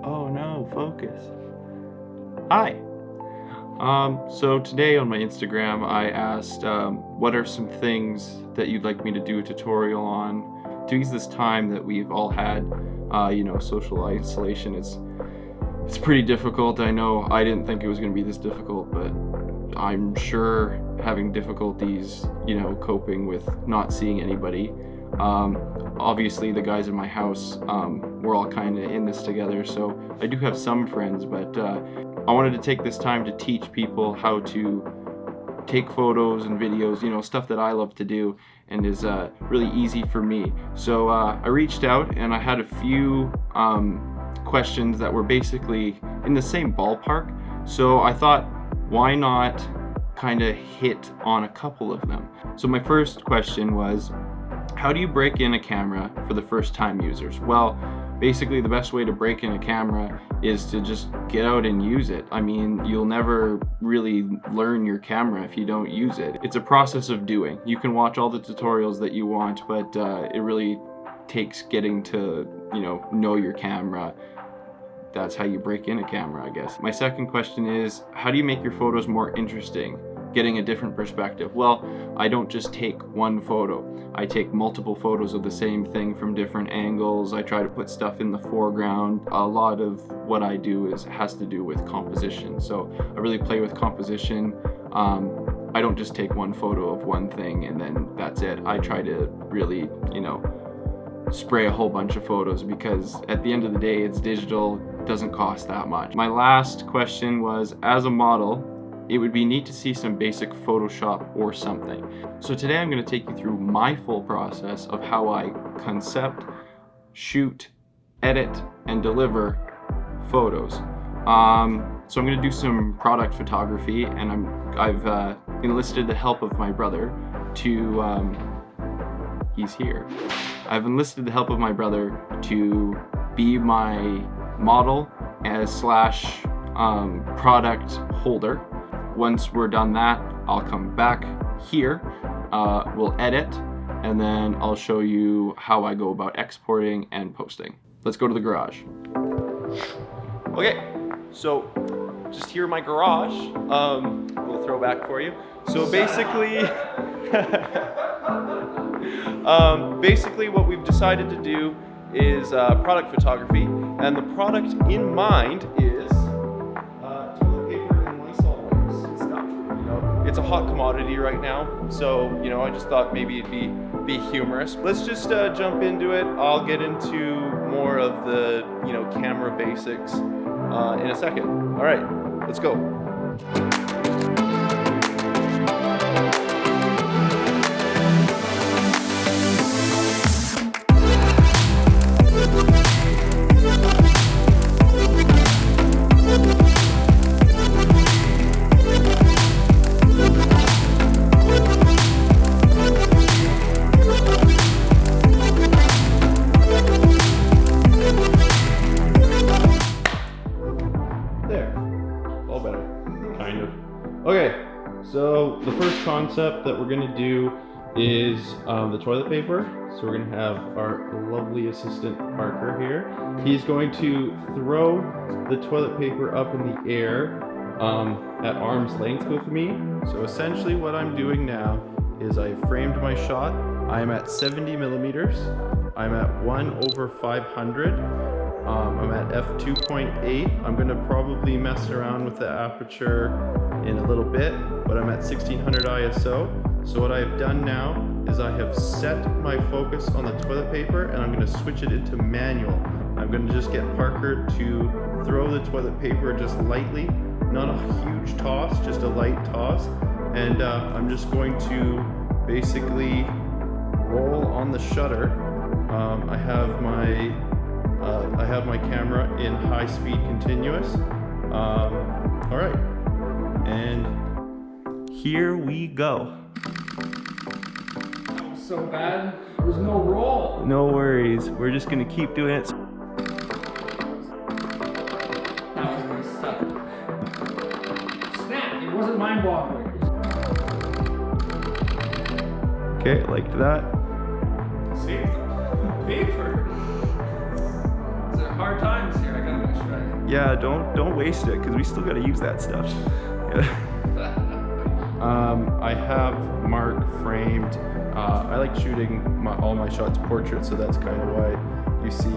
Oh no, focus. Hi. So today on my Instagram, I asked what are some things that you'd like me to do a tutorial on to ease this time that we've all had. Social isolation. It's pretty difficult. I know I didn't think it was going to be this difficult, but I'm sure having difficulties, coping with not seeing anybody. Obviously, the guys in my house, we're all kind of in this together, so I do have some friends, but I wanted to take this time to teach people how to take photos and videos, stuff that I love to do and is really easy for me. So I reached out and I had a few questions that were basically in the same ballpark. So I thought, why not kind of hit on a couple of them? So my first question was, how do you break in a camera for the first time users? Well, basically the best way to break in a camera is to just get out and use it. I mean, you'll never really learn your camera if you don't use it. It's a process of doing. You can watch all the tutorials that you want, but it really takes getting to, know your camera. That's how you break in a camera, I guess. My second question is, how do you make your photos more interesting? Getting a different perspective. Well, I don't just take one photo. I take multiple photos of the same thing from different angles. I try to put stuff in the foreground. A lot of what I do has to do with composition. So I really play with composition. I don't just take one photo of one thing and then that's it. I try to really, spray a whole bunch of photos, because at the end of the day, it's digital, it doesn't cost that much. My last question was, as a model, it would be neat to see some basic Photoshop or something. So today I'm going to take you through my full process of how I concept, shoot, edit, and deliver photos. So I'm going to do some product photography, and I've enlisted the help of my brother to, he's here. I've enlisted the help of my brother to be my model as / product holder. Once we're done that, I'll come back here, we'll edit, and then I'll show you how I go about exporting and posting. Let's go to the garage. Okay, so just here in my garage, a little throwback for you. So basically, basically what we've decided to do is product photography, and the product in mind is toilet paper and Lysol wipes and stuff. It's a hot commodity right now, so I just thought maybe it'd be humorous. Let's just jump into it. I'll get into more of the camera basics in a second. All right, let's go. Okay, so the first concept that we're going to do is the toilet paper. So we're going to have our lovely assistant Parker here. He's going to throw the toilet paper up in the air at arm's length with me. So essentially what I'm doing now is I framed my shot. I'm at 70 millimeters. I'm at 1/500. I'm at f2.8. I'm going to probably mess around with the aperture in a little bit, but I'm at 1600 ISO. So what I've done now is I have set my focus on the toilet paper, and I'm going to switch it into manual. I'm going to just get Parker to throw the toilet paper just lightly, not a huge toss, just a light toss, and I'm just going to basically roll on the shutter. I have my camera in high speed continuous. All right, and here we go. That was so bad. There was no roll. No worries. We're just gonna keep doing it. That was gonna suck. Snap! It wasn't mind-boggling. Okay, liked that. See, paper. These are hard times here. I gotta make sure Yeah, don't waste it because we still got to use that stuff. Yeah. I have Mark framed. I like shooting all my shots portrait, so that's kind of why you see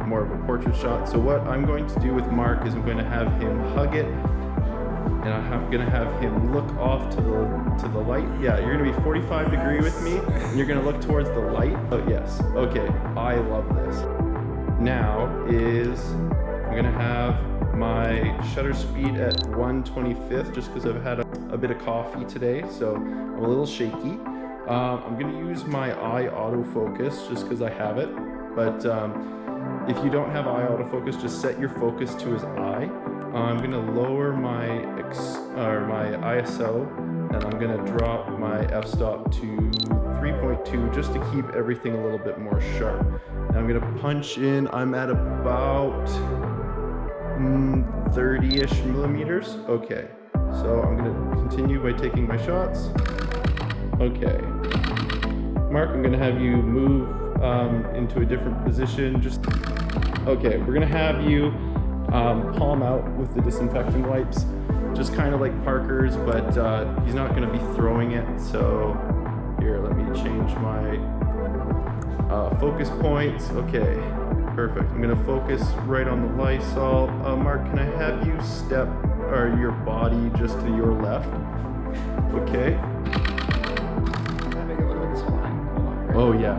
more of a portrait shot. So what I'm going to do with Mark is I'm going to have him hug it, and I'm going to have him look off to the light. Yeah, you're going to be 45 degree with me, and you're going to look towards the light. Oh yes, okay, I love this. Now I'm going to have my shutter speed at 1/25 just because I've had a bit of coffee today, so I'm a little shaky. I'm going to use my eye autofocus just because I have it, but if you don't have eye autofocus, just set your focus to his eye. I'm going to lower my ISO, and I'm going to drop my f-stop to 3.2 just to keep everything a little bit more sharp. Now I'm going to punch in. I'm at about 30-ish millimeters. Okay, so I'm going to continue by taking my shots. Okay, Mark, I'm going to have you move into a different position. Okay, we're going to have you palm out with the disinfectant wipes, just kind of like Parker's, but he's not going to be throwing it. So here, let me change my focus points. Okay, perfect. I'm going to focus right on the Lysol. Mark, can I have you step your body just to your left? Okay. Oh yeah.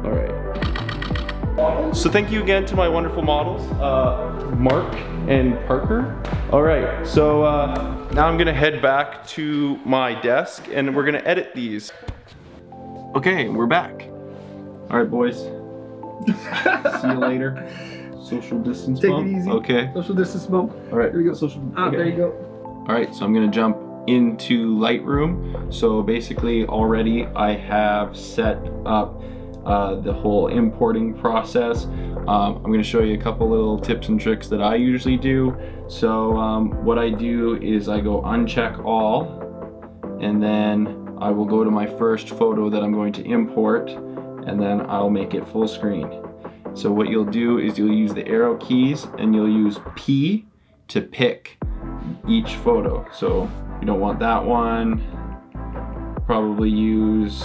All right. So thank you again to my wonderful models, Mark and Parker. All right, so now I'm gonna head back to my desk and we're gonna edit these. Okay, we're back. All right, boys. See you later. Social distance bump. Take it easy. Okay. Social distance bump. All right. Here we go. Okay. There you go. All right, so I'm gonna jump into Lightroom. So basically already I have set up the whole importing process. I'm going to show you a couple little tips and tricks that I usually do. So what I do is I go uncheck all, and then I will go to my first photo that I'm going to import, and then I'll make it full screen. So what you'll do is you'll use the arrow keys and you'll use P to pick each photo. So you don't want that one. Probably use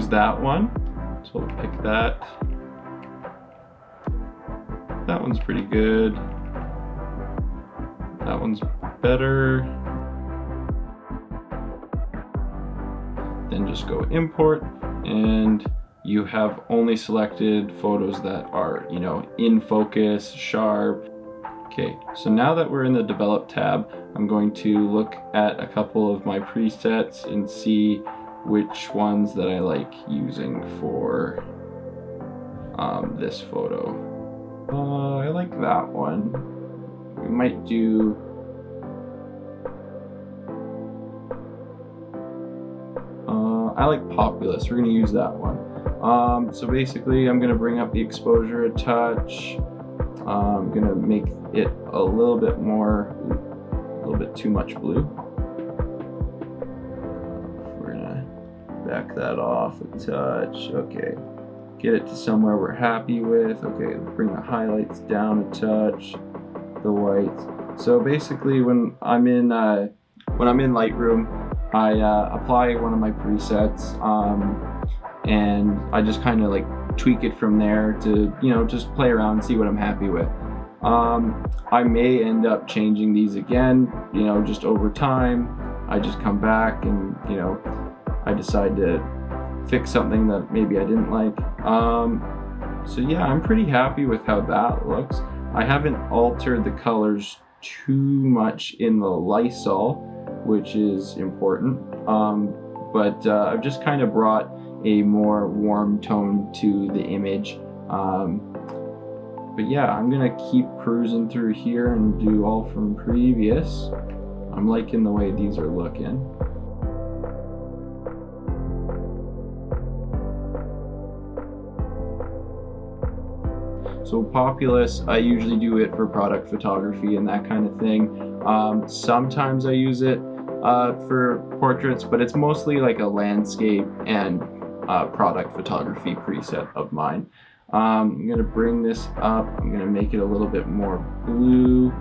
that one. So we'll pick that. That one's pretty good. That one's better. Then just go import, and you have only selected photos that are, in focus, sharp. Okay, so now that we're in the Develop tab, I'm going to look at a couple of my presets and see which ones that I like using for this photo. I like that one. We might do... I like Populous. We're going to use that one. So basically, I'm going to bring up the exposure a touch. I'm going to make it a little bit too much blue. We're going to back that off a touch. Okay. Get it to somewhere we're happy with. Okay, bring the highlights down a touch. The whites. So basically, when I'm in Lightroom, I apply one of my presets, and I just kind of like tweak it from there to, just play around and see what I'm happy with. I may end up changing these again, just over time. I just come back and, I decide to fix something that maybe I didn't like. So yeah, I'm pretty happy with how that looks. I haven't altered the colors too much in the Lysol, which is important, but I've just kind of brought a more warm tone to the image. But yeah, I'm gonna keep cruising through here and do all from previous. I'm liking the way these are looking. So Populous, I usually do it for product photography and that kind of thing. Sometimes I use it for portraits, but it's mostly like a landscape and product photography preset of mine. I'm gonna bring this up. I'm gonna make it a little bit more blue,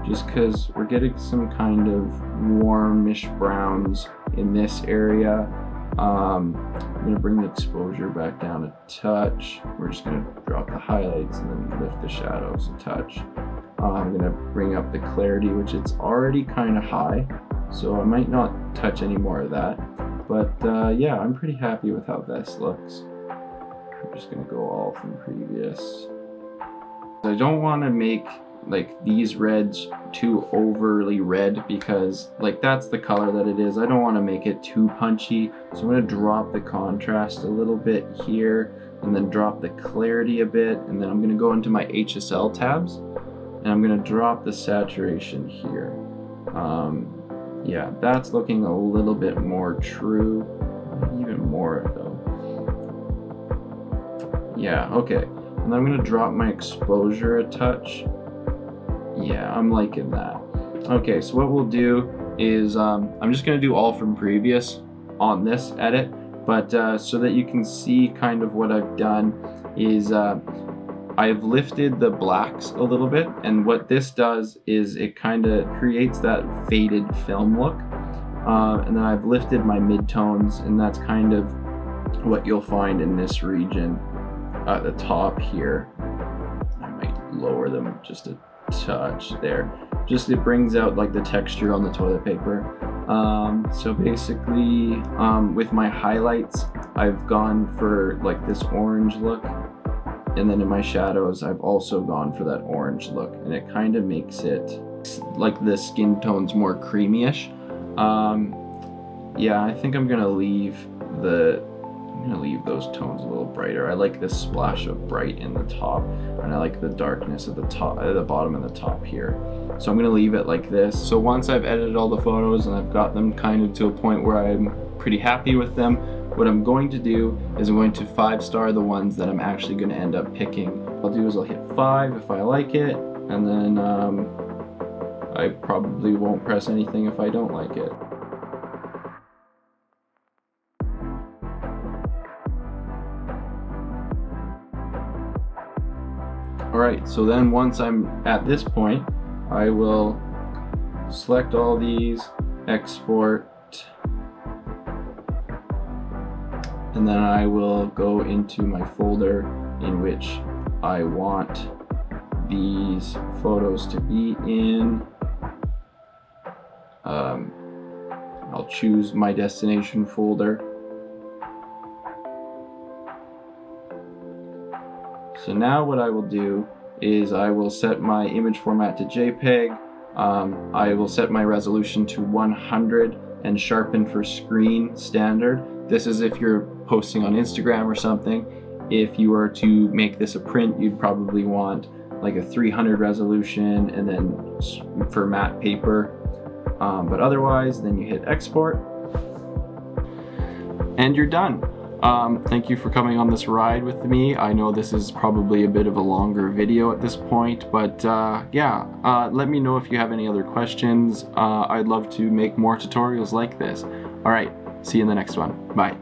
just because we're getting some kind of warmish browns in this area. I'm gonna bring the exposure back down a touch. We're just gonna drop the highlights and then lift the shadows a touch. I'm gonna bring up the clarity, which it's already kind of high, so I might not touch any more of that. But yeah, I'm pretty happy with how this looks. I'm just gonna go all from previous. I don't want to make like these reds too overly red, because like that's the color that it is. I don't want to make it too punchy, so I'm going to drop the contrast a little bit here and then drop the clarity a bit, and then I'm going to go into my HSL tabs and I'm going to drop the saturation here. Yeah, that's looking a little bit more true, even more though. Yeah, okay. And I'm going to drop my exposure a touch. Yeah, I'm liking that. Okay, so what we'll do is I'm just going to do all from previous on this edit, but so that you can see kind of what I've done is I've lifted the blacks a little bit, and what this does is it kind of creates that faded film look, and then I've lifted my midtones, and that's kind of what you'll find in this region at the top here. I might lower them just a touch there. Just it brings out like the texture on the toilet paper. So basically with my highlights I've gone for like this orange look, and then in my shadows I've also gone for that orange look, and it kind of makes it like the skin tones more creamy-ish. Yeah, I think I'm gonna leave those tones a little brighter. I like this splash of bright in the top, and I like the darkness at the top, at the bottom and the top here. So I'm gonna leave it like this. So once I've edited all the photos and I've got them kind of to a point where I'm pretty happy with them, what I'm going to do is I'm going to 5-star the ones that I'm actually going to end up picking. What I'll do is I'll hit 5 if I like it, and then I probably won't press anything if I don't like it. Alright, so then once I'm at this point, I will select all these, export, and then I will go into my folder in which I want these photos to be in. I'll choose my destination folder. So now what I will do is I will set my image format to JPEG. I will set my resolution to 100 and sharpen for screen standard. This is if you're posting on Instagram or something. If you were to make this a print, you'd probably want like a 300 resolution, and then for matte paper. But otherwise, then you hit export and you're done. Thank you for coming on this ride with me. I know this is probably a bit of a longer video at this point, but yeah, let me know if you have any other questions. I'd love to make more tutorials like this. All right, see you in the next one. Bye.